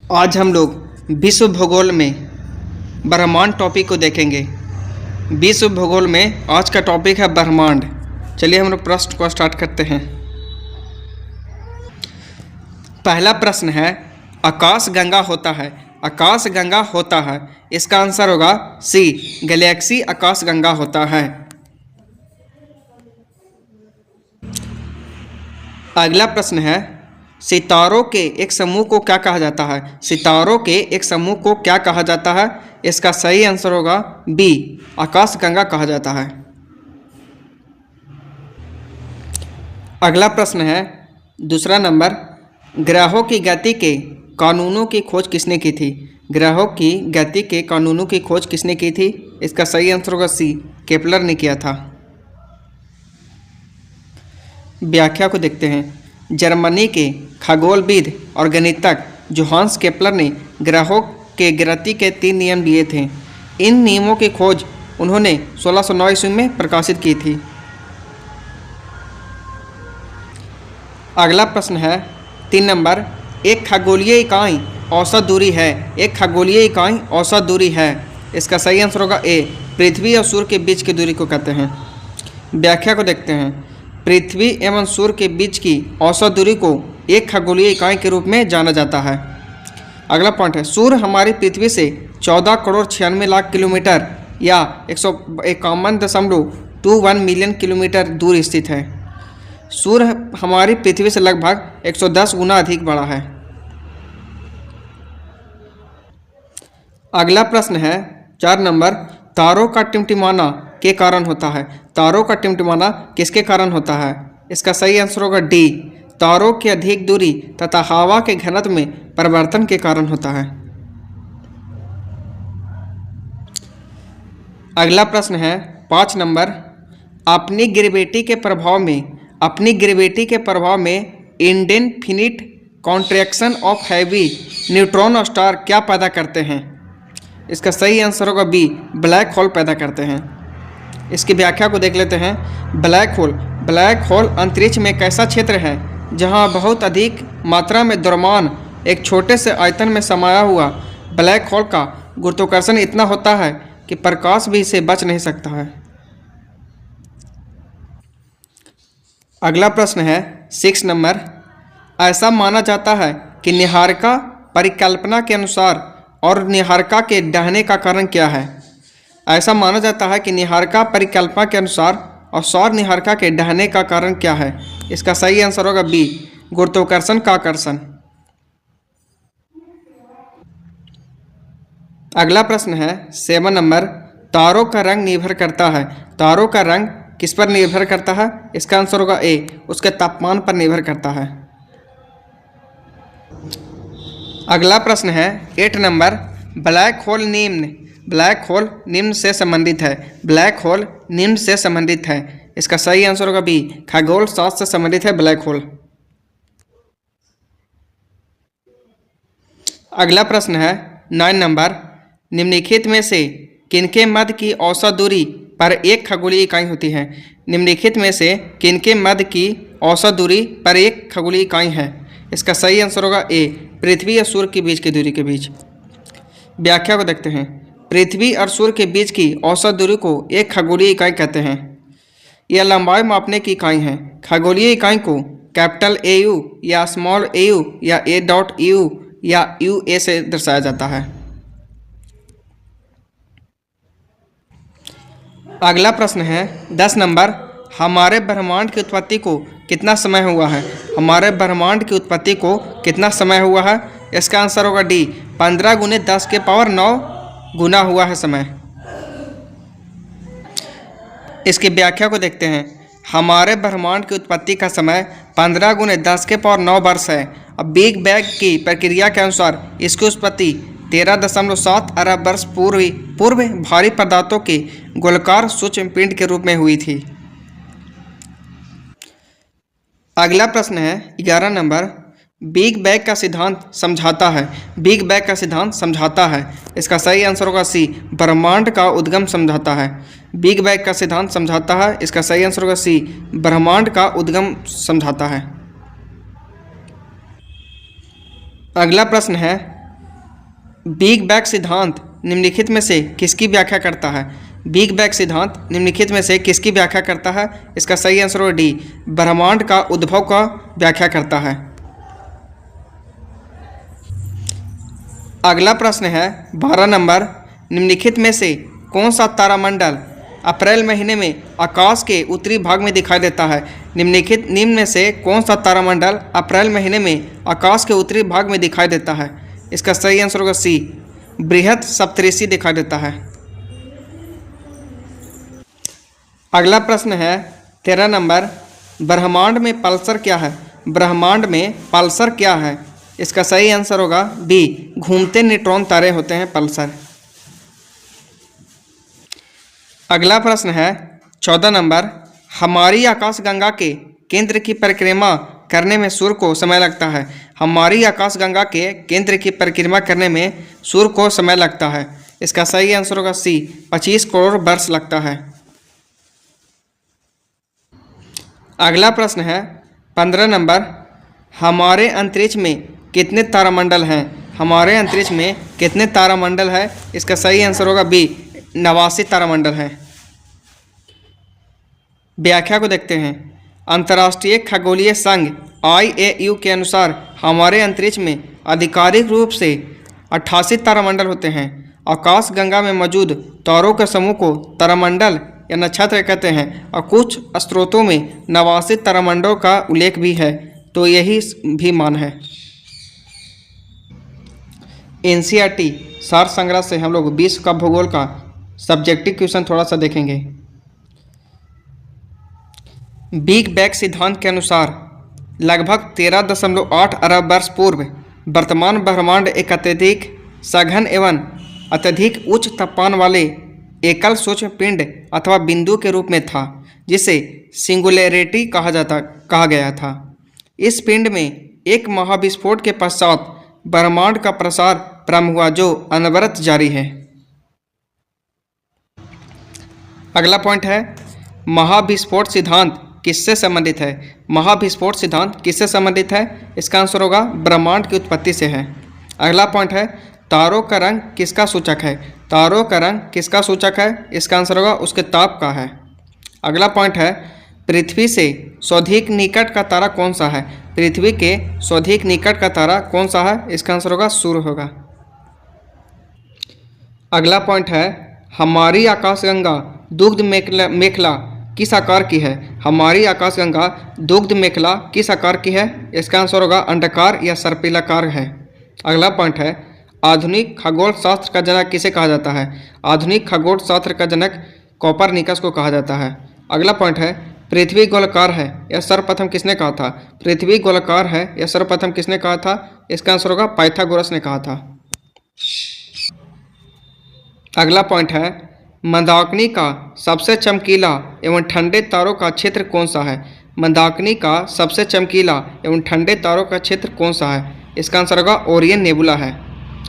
आज हम लोग विश्व भूगोल में ब्रह्मांड टॉपिक को देखेंगे। विश्व भूगोल में आज का टॉपिक है ब्रह्मांड। चलिए हम लोग प्रश्न को स्टार्ट करते हैं। पहला प्रश्न है, आकाश गंगा होता है। आकाश गंगा होता है, इसका आंसर होगा सी, गैलेक्सी आकाश गंगा होता है। अगला प्रश्न है, सितारों के एक समूह को क्या कहा जाता है। सितारों के एक समूह को क्या कहा जाता है, इसका सही आंसर होगा बी, आकाश गंगा कहा जाता है। अगला प्रश्न है, दूसरा नंबर, ग्रहों की गति के कानूनों की खोज किसने की थी। ग्रहों की गति के कानूनों की खोज किसने की थी, इसका सही आंसर होगा सी, केपलर ने किया था। व्याख्या को देखते हैं। जर्मनी के खगोलविद और गणितज्ञ जोहान्स केपलर ने ग्रहों के गति के 3 नियम दिए थे। इन नियमों की खोज उन्होंने 1609 ईस्वी में प्रकाशित की थी। अगला प्रश्न है 3 नंबर, एक खगोलीय इकाई औसत दूरी है। एक खगोलीय इकाई औसत दूरी है, इसका सही आंसर होगा ए, पृथ्वी और सूर्य के बीच की दूरी को कहते हैं। व्याख्या को देखते हैं। पृथ्वी एवं सूर्य के बीच की औसत दूरी को एक खगोलीय इकाई के रूप में जाना जाता है। अगला पॉइंट है, सूर्य हमारी पृथ्वी से 14,96,00,000 किलोमीटर या 151.21 मिलियन किलोमीटर दूर स्थित है। सूर्य हमारी पृथ्वी से लगभग 110 गुना अधिक बड़ा है। अगला प्रश्न है 4 नंबर, तारों का टिमटिमाना के कारण होता है। तारों का टिमटिमाना किसके कारण होता है, इसका सही आंसर होगा डी, तारों की अधिक दूरी तथा हवा के घनत्व में परिवर्तन के कारण होता है। अगला प्रश्न है 5 नंबर, अपनी ग्रेविटी के प्रभाव में indefinite contraction of heavy neutron star क्या पैदा करते हैं, इसका सही आंसर होगा बी, ब्लैक होल पैदा करते हैं। इसकी व्याख्या को देख लेते हैं। ब्लैक होल अंतरिक्ष में एक ऐसा क्षेत्र है जहां बहुत अधिक मात्रा में द्रव्यमान एक छोटे से आयतन में समाया हुआ ब्लैक होल का गुरुत्वाकर्षण इतना होता है कि प्रकाश भी इसे बच नहीं सकता है। अगला प्रश्न है 6 नंबर, ऐसा माना जाता है कि नीहारिका परिकल्पना के अनुसार और नीहारिका के ढहने का कारण क्या है। ऐसा माना जाता है कि नीहारिका परिकल्पना के अनुसार और सौर नीहारिका के ढहने का कारण क्या है, इसका सही आंसर होगा बी, गुरुत्वाकर्षण का आकर्षण। अगला प्रश्न है 7 नंबर, तारों का रंग निर्भर करता है। तारों का रंग किस पर निर्भर करता है, इसका आंसर होगा ए, उसके तापमान पर निर्भर करता है। अगला प्रश्न है 8 नंबर, ब्लैक होल निम्न से संबंधित है। ब्लैक होल निम्न से संबंधित है, इसका सही आंसर होगा बी, खगोल शास्त्र से संबंधित है ब्लैक होल। अगला प्रश्न है 9 नंबर, निम्नलिखित में से किनके मध्य की औसत दूरी पर एक खगोलीय इकाई होती है। निम्नलिखित में से किनके मध्य की औसत दूरी पर एक खगोलीय इकाई है, इसका सही आंसर होगा ए, पृथ्वी और सूर्य के बीच की दूरी के बीच। व्याख्या को देखते हैं। पृथ्वी और सूर्य के बीच की औसत दूरी को एक खगोलीय इकाई कहते हैं। यह लंबाई मापने की इकाई है। खगोलीय इकाई को कैपिटल AU या स्मॉल AU या A.U या UA से दर्शाया जाता है। अगला प्रश्न है 10 नंबर, हमारे ब्रह्मांड की उत्पत्ति को कितना समय हुआ है। हमारे ब्रह्मांड की उत्पत्ति को कितना समय हुआ है, इसका आंसर होगा डी, 15 × 10⁹ गुना हुआ है समय। इसकी व्याख्या को देखते हैं। हमारे ब्रह्मांड की उत्पत्ति का समय 15 × 10⁹ वर्ष है। अब बिग बैंग की प्रक्रिया के अनुसार इसकी उत्पत्ति 13.7 अरब वर्ष पूर्व भारी पदार्थों के गोलाकार सूक्ष्म पिंड के रूप में हुई थी। अगला प्रश्न है 11 नंबर, बिग बैंग का सिद्धांत समझाता है। बिग बैंग का सिद्धांत समझाता है, इसका सही आंसर होगा सी, ब्रह्मांड का उद्गम समझाता है। बिग बैंग का सिद्धांत समझाता है, इसका सही आंसर होगा सी, ब्रह्मांड का उद्गम समझाता है। अगला प्रश्न है बिग बैंग सिद्धांत निम्नलिखित में से किसकी व्याख्या करता है? बिग बैंग सिद्धांत निम्नलिखित में से किसकी व्याख्या करता है? इसका सही आंसर होगा डी, ब्रह्मांड का उद्भव का व्याख्या करता है। अगला प्रश्न है 12 नंबर, निम्नलिखित में से कौन सा तारामंडल अप्रैल महीने में आकाश के उत्तरी भाग में दिखाई देता है? निम्न में से कौन सा तारामंडल अप्रैल महीने में आकाश के उत्तरी भाग में दिखाई देता है? इसका सही आंसर होगा सी, बृहत सप्तऋषि दिखाई देता है। अगला प्रश्न है 13 नंबर, ब्रह्मांड में पल्सर क्या है? ब्रह्मांड में पल्सर क्या है? इसका सही आंसर होगा बी, घूमते न्यूट्रॉन तारे होते हैं पल्सर। अगला प्रश्न है 14 नंबर, हमारी आकाशगंगा के केंद्र की परिक्रमा करने में सूर्य को समय लगता है। हमारी आकाशगंगा के केंद्र की परिक्रमा करने में सूर्य को समय लगता है। इसका सही आंसर होगा सी, 25 करोड़ वर्ष लगता है। अगला प्रश्न है 15 नंबर, हमारे अंतरिक्ष में कितने तारामंडल हैं? हमारे अंतरिक्ष में कितने तारामंडल है? इसका सही आंसर होगा बी, 89 तारामंडल हैं। व्याख्या को देखते हैं। अंतर्राष्ट्रीय खगोलीय संघ IAU के अनुसार हमारे अंतरिक्ष में आधिकारिक रूप से 88 तारामंडल होते हैं। आकाशगंगा में मौजूद तारों के समूह को तारामंडल या नक्षत्र कहते हैं और कुछ स्रोतों में 89 तारामंडलों का उल्लेख भी है, तो यही भी मान है। NCERT सार संग्रह से हम लोग विश्व का भूगोल का सब्जेक्टिव क्वेश्चन थोड़ा सा देखेंगे। बिग बैंग सिद्धांत के अनुसार लगभग 13.8 अरब वर्ष पूर्व वर्तमान ब्रह्मांड एक अत्यधिक सघन एवं अत्यधिक उच्च तापमान वाले एकल सूक्ष्म पिंड अथवा बिंदु के रूप में था, जिसे सिंगुलैरिटी कहा गया था। इस पिंड में एक महाविस्फोट के पश्चात ब्रह्मांड का प्रसार प्रारंभ हुआ, जो अनवरत जारी है। अगला पॉइंट है, महाविस्फोट सिद्धांत किससे संबंधित है? महाविस्फोट सिद्धांत किससे संबंधित है? इसका आंसर होगा ब्रह्मांड की उत्पत्ति से है। अगला पॉइंट है, तारों का रंग किसका सूचक है? तारों का रंग किसका सूचक है? इसका आंसर होगा उसके ताप का है। अगला पॉइंट है, पृथ्वी से स्वधिक निकट का तारा कौन सा है? पृथ्वी के स्वधिक निकट का तारा कौन सा है? इसका आंसर होगा सूर्य होगा। अगला पॉइंट है, हमारी आकाशगंगा दुग्ध मेखला किस आकार की है? हमारी आकाशगंगा दुग्ध मेखला किस आकार की है? इसका आंसर होगा अंडाकार या सर्पिलाकार है। अगला पॉइंट है, आधुनिक खगोल शास्त्र का जनक किसे कहा जाता है? आधुनिक खगोल शास्त्र का जनक कोपरनिकस को कहा जाता है। अगला पॉइंट है, पृथ्वी गोलाकार है यह सर्वप्रथम किसने कहा था? पृथ्वी गोलाकार है यह सर्वप्रथम किसने कहा था? इसका आंसर होगा पाइथागोरस ने कहा था। अगला पॉइंट है, मंदाकिनी का सबसे चमकीला एवं ठंडे तारों का क्षेत्र कौन सा है? मंदाकिनी का सबसे चमकीला एवं ठंडे तारों का क्षेत्र कौन सा है? इसका आंसर होगा ओरियन नेबुला है।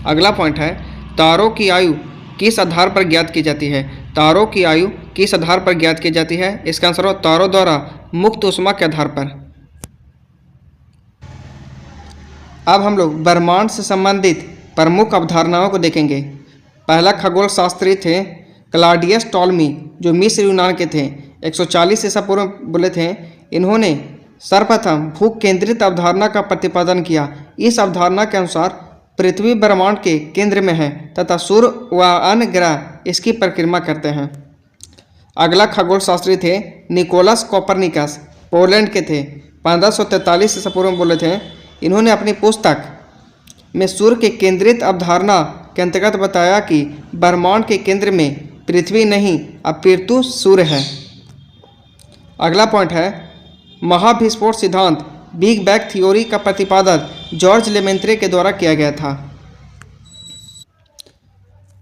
अगला पॉइंट है, तारों की आयु किस आधार पर ज्ञात की जाती है? तारों की आयु किस आधार पर ज्ञात की जाती है? इसका आंसर होगा तारों द्वारा मुक्त ऊष्मा के आधार पर। अब हम लोग ब्रह्मांड से संबंधित प्रमुख अवधारणाओं को देखेंगे। पहला खगोल शास्त्री थे क्लॉडियस टॉलमी, जो मिस्र यूनान के थे, 140 ईसा पूर्व बोले थे। इन्होंने सर्वप्रथम भू केंद्रित अवधारणा का प्रतिपादन किया। इस अवधारणा के अनुसार पृथ्वी ब्रह्मांड के केंद्र में है तथा सूर्य व अन्य ग्रह इसकी परिक्रमा करते हैं। अगला खगोल शास्त्री थे निकोलस कोपरनिकस, पोलैंड के थे, 1543 ईसा पूर्व बोले थे। इन्होंने अपनी पुस्तक में सूर्य के केंद्रित अवधारणा के अंतर्गत बताया कि ब्रह्मांड के केंद्र में पृथ्वी नहीं अपितु सूर्य है। अगला पॉइंट है, महाविस्फोट सिद्धांत बिग बैंग थ्योरी का प्रतिपादन जॉर्ज लेमेंत्रे के द्वारा किया गया था।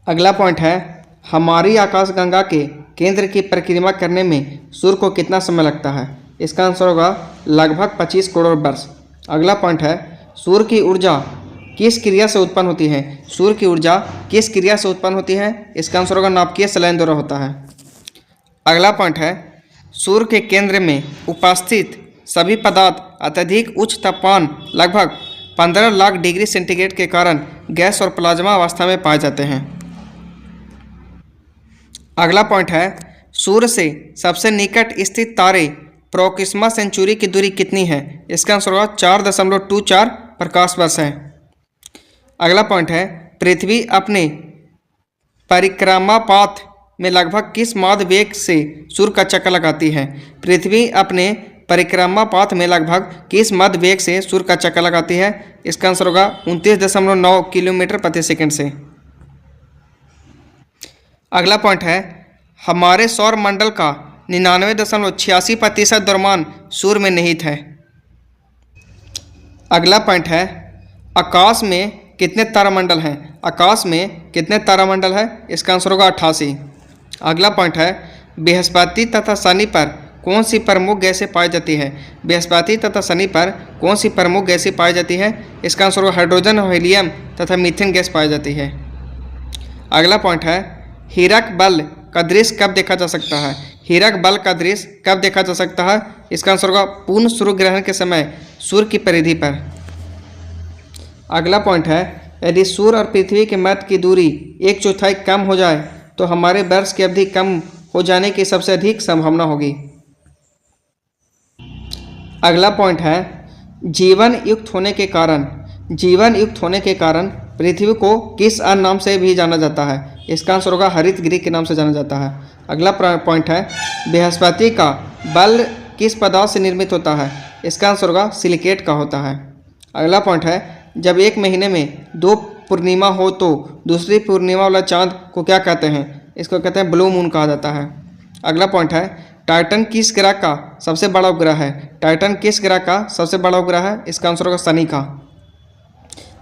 अगला पॉइंट है, हमारी आकाशगंगा के केंद्र की परिक्रमा करने में सूर्य को कितना समय लगता है? इसका आंसर होगा लगभग 25 करोड़ वर्ष। अगला पॉइंट है, सूर्य की ऊर्जा किस क्रिया से उत्पन्न होती है? सूर्य की ऊर्जा किस क्रिया से उत्पन्न होती है? इसका आंसर होगा नाभिकीय संलयन द्वारा होता है। अगला पॉइंट है, सूर्य के केंद्र में उपस्थित सभी पदार्थ अत्यधिक उच्च तापमान लगभग 15 लाख डिग्री सेंटीग्रेड के कारण गैस और प्लाज्मा अवस्था में पाए जाते हैं। अगला पॉइंट है, सूर्य से सबसे निकट स्थित तारे प्रोक्सिमा सेंचुरी की दूरी कितनी है? इसका आंसर होगा 4.24 प्रकाश वर्ष है। अगला पॉइंट है, पृथ्वी अपने परिक्रमा पाथ में लगभग किस माध्य वेग से सूर्य का चक्कर लगाती है? पृथ्वी अपने परिक्रमा पाथ में लगभग किस मध्य वेग से सूर्य का चक्कर लगाती है? इसका आंसर होगा 29.9 किलोमीटर प्रति सेकंड से। अगला पॉइंट है, हमारे सौर मंडल का 99.86% द्रव्यमान सूर्य में निहित है। अगला पॉइंट है, आकाश में कितने तारामंडल हैं? आकाश में कितने तारामंडल है? इसका आंसर होगा 88। अगला पॉइंट है, बृहस्पति तथा शनि पर कौन सी प्रमुख गैसें पाई जाती है? बृहस्पति तथा शनि पर कौन सी प्रमुख गैसें पाई जाती है? इसका आंसर होगा हाइड्रोजन, हीलियम तथा मीथेन गैस पाई जाती है। अगला पॉइंट है, हीरक बल का दृश्य कब देखा जा सकता है? हीरक बल का दृश्य कब देखा जा सकता है? इसका आंसर होगा पूर्ण सूर्य ग्रहण के समय सूर्य की परिधि पर। अगला पॉइंट है, यदि सूर्य और पृथ्वी के मध्य की दूरी 1/4 कम हो जाए तो हमारे वर्ष की अवधि कम हो जाने की सबसे अधिक संभावना होगी। अगला पॉइंट है, जीवन युक्त होने के कारण पृथ्वी को किस अन्य नाम से भी जाना जाता है? इसका आंसर होगा हरित गृह के नाम से जाना जाता है। अगला पॉइंट है, बृहस्पति का बल किस पदार्थ से निर्मित होता है? इसका आंसर होगा सिलिकेट का होता है। अगला पॉइंट है, जब एक महीने में 2 पूर्णिमा हो तो दूसरी पूर्णिमा वाला चांद को क्या कहते हैं? इसको कहते हैं ब्लू मून कहा जाता है। अगला पॉइंट है, टाइटन किस ग्रह का सबसे बड़ा उपग्रह है? टाइटन किस ग्रह का सबसे बड़ा उपग्रह है? इसका आंसर होगा शनि का।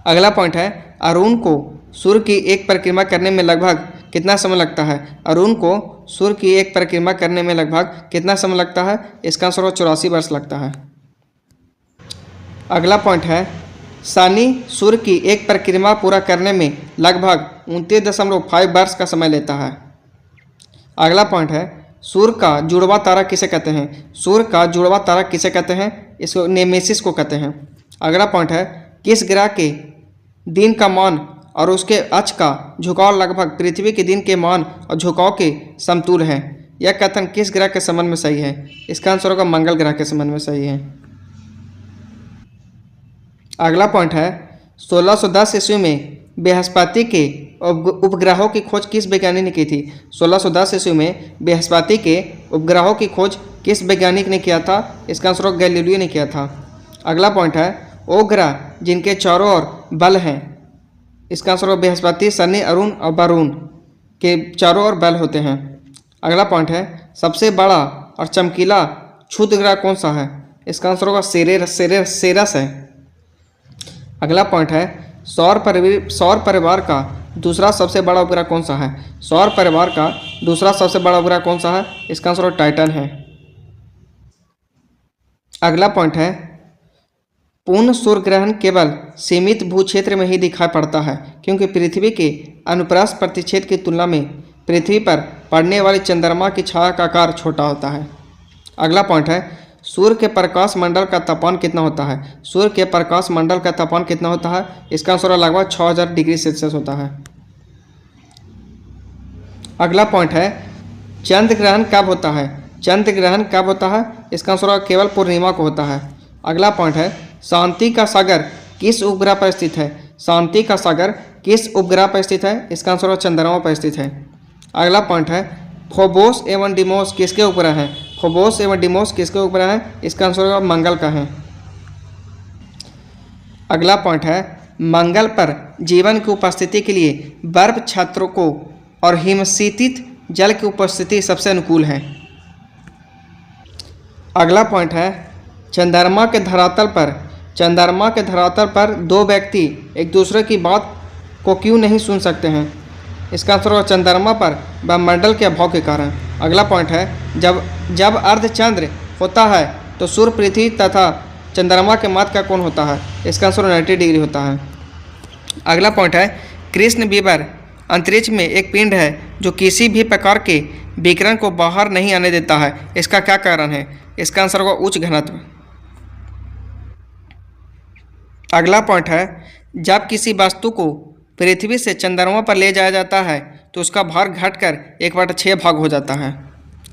अगला पॉइंट है, अरुण को सूर्य की एक परिक्रमा करने में लगभग कितना समय लगता है? अरुण को सूर्य की एक परिक्रमा करने में लगभग कितना समय लगता है? इसका आंसर होगा 84 वर्ष लगता है। अगला पॉइंट है, शनि सूर्य की एक परिक्रमा पूरा करने में लगभग 29.5 वर्ष का समय लेता है। अगला पॉइंट है, सूर्य का जुड़वा तारा किसे कहते हैं? सूर्य का जुड़वा तारा किसे कहते हैं? इसको नेमेसिस को कहते हैं। अगला पॉइंट है, किस ग्रह के दिन का मान और उसके अक्ष का झुकाव लगभग पृथ्वी के दिन के मान और झुकाव के समतुल्य है? यह कथन किस ग्रह के संबंध में सही है? इसका आंसर होगा मंगल ग्रह के संबंध में सही है। अगला पॉइंट है, 1610 ईस्वी में बृहस्पति के उपग्रहों की खोज किस वैज्ञानिक ने की थी? 1610 ईस्वी में बृहस्पति के उपग्रहों की खोज किस वैज्ञानिक ने किया था? इसका आंसर गैलीलियो ने किया था। अगला पॉइंट है, वो ग्रह जिनके चारों ओर बल हैं, इसका आंसर बृहस्पति, शनि, अरुण और वरुण के चारों ओर बल होते हैं। अगला पॉइंट है, सबसे बड़ा और चमकीला क्षुद्र ग्रह कौन सा है? इसका आंसर होगा सेरस है। अगला पॉइंट है, सौर परिवार का दूसरा सबसे बड़ा उपग्रह कौन सा है? सौर परिवार का दूसरा सबसे बड़ा उपग्रह कौन सा है? इसका आंसर टाइटन है। अगला पॉइंट है, पूर्ण सूर्य ग्रहण केवल सीमित भू क्षेत्र में ही दिखाई पड़ता है क्योंकि पृथ्वी के अनुप्रस्थ प्रतिच्छेद की तुलना में पृथ्वी पर पड़ने वाली चंद्रमा की छाया का आकार छोटा होता है। अगला पॉइंट है, सूर्य के प्रकाश मंडल का तापमान कितना होता है? सूर्य के प्रकाश मंडल का तापमान कितना होता है? इसका आंसर लगभग 6000 डिग्री सेल्सियस होता है। अगला पॉइंट है, चंद्र ग्रहण कब होता है? चंद्र ग्रहण कब होता है? इसका आंसर केवल पूर्णिमा को होता है। अगला पॉइंट है, शांति का सागर किस उपग्रह पर स्थित है? शांति का सागर किस उपग्रह पर स्थित है? इसका आंसर चंद्रमा पर स्थित है। अगला पॉइंट है, फोबोस एवं डिमोस किसके उपग्रह हैं? फोबोस एवं डिमोस किसके उपग्रह हैं? इसका आंसर मंगल का है। अगला पॉइंट है, मंगल पर जीवन की उपस्थिति के लिए बर्फ छात्रों को और हिमशीतित जल की उपस्थिति सबसे अनुकूल है। अगला पॉइंट है, चंद्रमा के धरातल पर 2 व्यक्ति एक दूसरे की बात को क्यों नहीं सुन सकते हैं? इसका आंसर होगा चंद्रमा पर वायुमंडल के अभाव के कारण। अगला पॉइंट है, जब अर्धचंद्र होता है तो सूर्य, पृथ्वी तथा चंद्रमा के मध्य का कोण होता है? इसका आंसर 90 डिग्री होता है। अगला पॉइंट है, कृष्ण बीबर अंतरिक्ष में एक पिंड है जो किसी भी प्रकार के विकिरण को बाहर नहीं आने देता है। इसका क्या कारण है? इसका आंसर होगा उच्च घनत्व। अगला पॉइंट है, जब किसी वस्तु को पृथ्वी से चंद्रमा पर ले जाया जाता है तो उसका भार घटकर 1/6 भाग हो जाता है।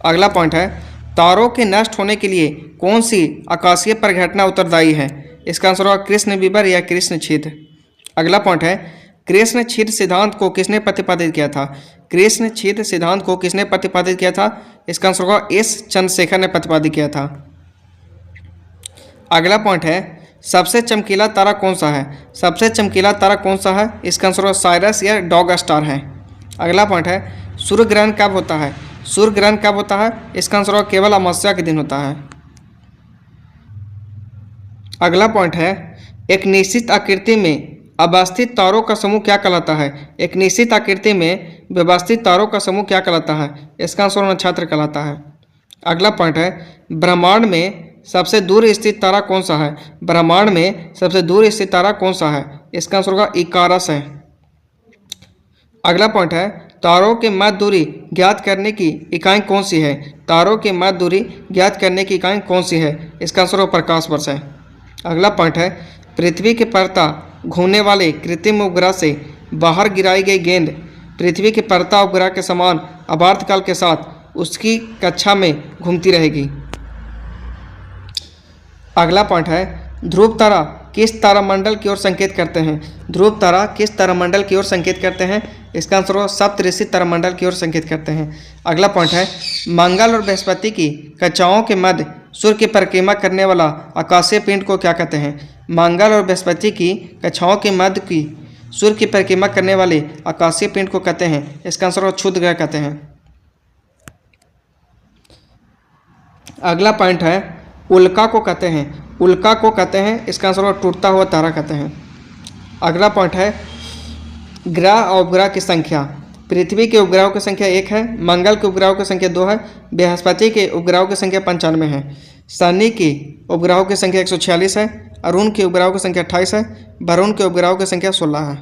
अगला पॉइंट है, तारों के नष्ट होने के लिए कौन सी आकाशीय परिघटना उत्तरदायी है? इसका आंसर होगा कृष्ण विवर या कृष्ण छिद्र। अगला पॉइंट है, कृष्ण छिद्र सिद्धांत को किसने प्रतिपादित किया था? कृष्ण छिद्र सिद्धांत को किसने प्रतिपादित किया था? इसका आंसर होगा एस चंद्रशेखर ने प्रतिपादित किया था। अगला पॉइंट है, सबसे चमकीला तारा कौन सा है? सबसे चमकीला तारा कौन सा है? इसका आंसर होगा साइरस या डॉग स्टार है। अगला पॉइंट है, सूर्य ग्रहण कब होता है? सूर्य ग्रहण कब होता है? इसका आंसर होगा केवल अमावस्या के दिन होता है। अगला पॉइंट है, एक निश्चित आकृति में अवस्थित तारों का समूह क्या कहलाता है? एक निश्चित आकृति में व्यवस्थित तारों का समूह क्या कहलाता है? इसका आंसर नक्षत्र कहलाता है। अगला पॉइंट है, ब्रह्मांड में सबसे दूर स्थित तारा कौन सा है? ब्रह्मांड में सबसे दूर स्थित तारा कौन सा है? इसका आंसर होगा इकारस है। अगला पॉइंट है, तारों के मध्य दूरी ज्ञात करने की इकाई कौन सी है? तारों के मध्य दूरी ज्ञात करने की इकाई कौन सी है? इसका आंसर होगा प्रकाश वर्ष है। अगला पॉइंट है, पृथ्वी के परता घूमने वाले कृत्रिम उपग्रह से बाहर गिराई गई गेंद पृथ्वी के परता उपग्रह के समान आवर्तकाल के साथ उसकी कक्षा में घूमती रहेगी। अगला पॉइंट है, ध्रुव तारा किस तारामंडल की ओर संकेत करते हैं? ध्रुव तारा किस तारामंडल की ओर संकेत करते हैं? इसका आंसर होगा सप्तऋषि तारामंडल की ओर संकेत करते हैं। अगला पॉइंट है, मंगल और बृहस्पति की कक्षाओं के मध्य सूर्य की परिक्रमा करने वाला आकाशीय पिंड को क्या कहते हैं? मंगल और बृहस्पति की कक्षाओं के मध्य की सूर्य की परिक्रमा करने वाले आकाशीय पिंड को कहते हैं। इसका आंसर होगा क्षुद्र ग्रह कहते हैं। अगला पॉइंट है, उल्का को कहते हैं। उल्का को कहते हैं, इसका आंसर होगा टूटता हुआ तारा कहते हैं। अगला पॉइंट है, ग्रह और उपग्रह की संख्या। पृथ्वी के उपग्रहों की संख्या 1 है, मंगल के उपग्रहों की संख्या 2 है, बृहस्पति के उपग्रहों की संख्या 95 है, शनि के उपग्रहों की संख्या 146 है, अरुण के उपग्रहों की संख्या 28 है, वरुण के उपग्रहों की संख्या 16 है।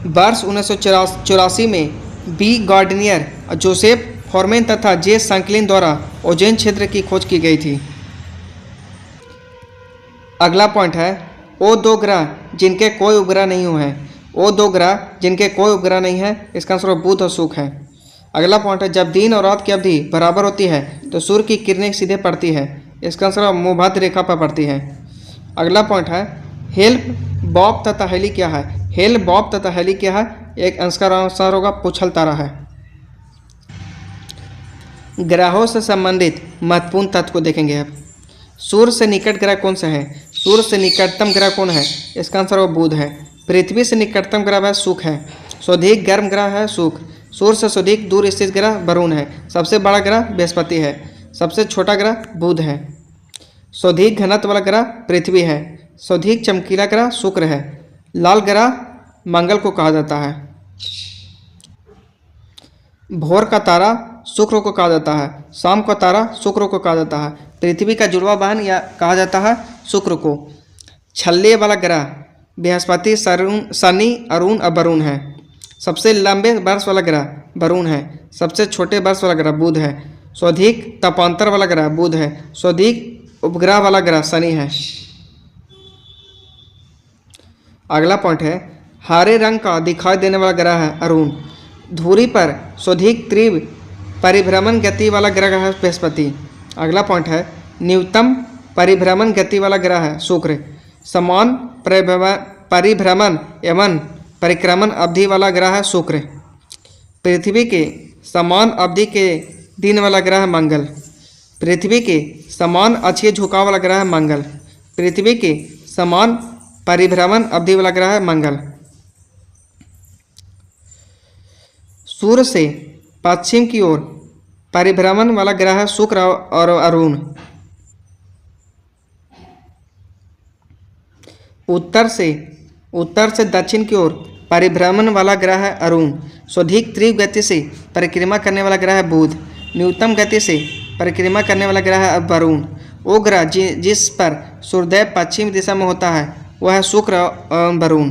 वर्ष 1984 में बी गार्डनियर, जोसेफ फॉरमैन तथा जे सांकलिन द्वारा ओजोन क्षेत्र की खोज की गई थी। अगला पॉइंट है, वो 2 ग्रह जिनके कोई उपग्रह नहीं हुए हैं। वो 2 ग्रह जिनके कोई उपग्रह नहीं है, इसका आंसर बुध और शुक्र है। अगला पॉइंट है, जब दिन और रात की अवधि बराबर होती है तो सूर्य की किरणें सीधे पड़ती है। इसका आंसर भूमध्य रेखा पर पड़ती है। अगला पॉइंट है, हेल्प बॉब तथा हेली क्या है? हेल बॉब तथा हेली क्या है? एक आंसर होगा पुछल तारा है। ग्रहों से संबंधित महत्वपूर्ण तत्व को देखेंगे अब। सूर्य से निकट ग्रह कौन सा है? सूर्य से निकटतम ग्रह कौन है? इसका आंसर वो बुध है। पृथ्वी से निकटतम ग्रह है शुक्र है। स्वधिक गर्म ग्रह है शुक्र। सूर्य से स्वधिक दूर स्थित ग्रह वरुण है। सबसे बड़ा ग्रह बृहस्पति है। सबसे छोटा ग्रह बुध है। स्वधिक घनत्व वाला ग्रह पृथ्वी है। स्वधिक चमकीला ग्रह शुक्र है। लाल ग्रह मंगल को कहा जाता है। भोर का तारा शुक्र को कहा जाता है। शाम का तारा शुक्र को कहा जाता है। पृथ्वी का जुड़वा बहन या कहा जाता है शुक्र को। छल्ले वाला ग्रह बृहस्पति, शनि, अरुण और वरुण है। सबसे लंबे वर्ष वाला ग्रह वरुण है। सबसे छोटे वर्ष वाला ग्रह बुध है। स्वधिक तपांतर वाला ग्रह बुध है। स्वधिक उपग्रह वाला ग्रह शनि है। अगला पॉइंट है, हरे रंग का दिखाई देने वाला ग्रह है अरुण। धुरी पर स्वधिक तीव्र परिभ्रमण गति वाला ग्रह है बृहस्पति। अगला पॉइंट है, न्यूनतम परिभ्रमण गति वाला ग्रह है शुक्र। समान परिभ्रमण एवं परिक्रमण अवधि वाला ग्रह है शुक्र। पृथ्वी के समान अवधि के दिन वाला ग्रह है मंगल। पृथ्वी के समान अक्षीय झुकाव वाला ग्रह है मंगल। पृथ्वी के समान परिभ्रमण अवधि वाला ग्रह है मंगल। सूर्य से पश्चिम की ओर परिभ्रमण वाला ग्रह है शुक्र और अरुण। उत्तर से दक्षिण की ओर परिभ्रमण वाला ग्रह है अरुण। स्वधिक तीव्र गति से परिक्रमा करने वाला ग्रह है बुध। न्यूनतम गति से परिक्रमा करने वाला ग्रह है वरुण। वो ग्रह जिस पर सूर्योदय पश्चिम दिशा में होता है वह है शुक्र और वरुण।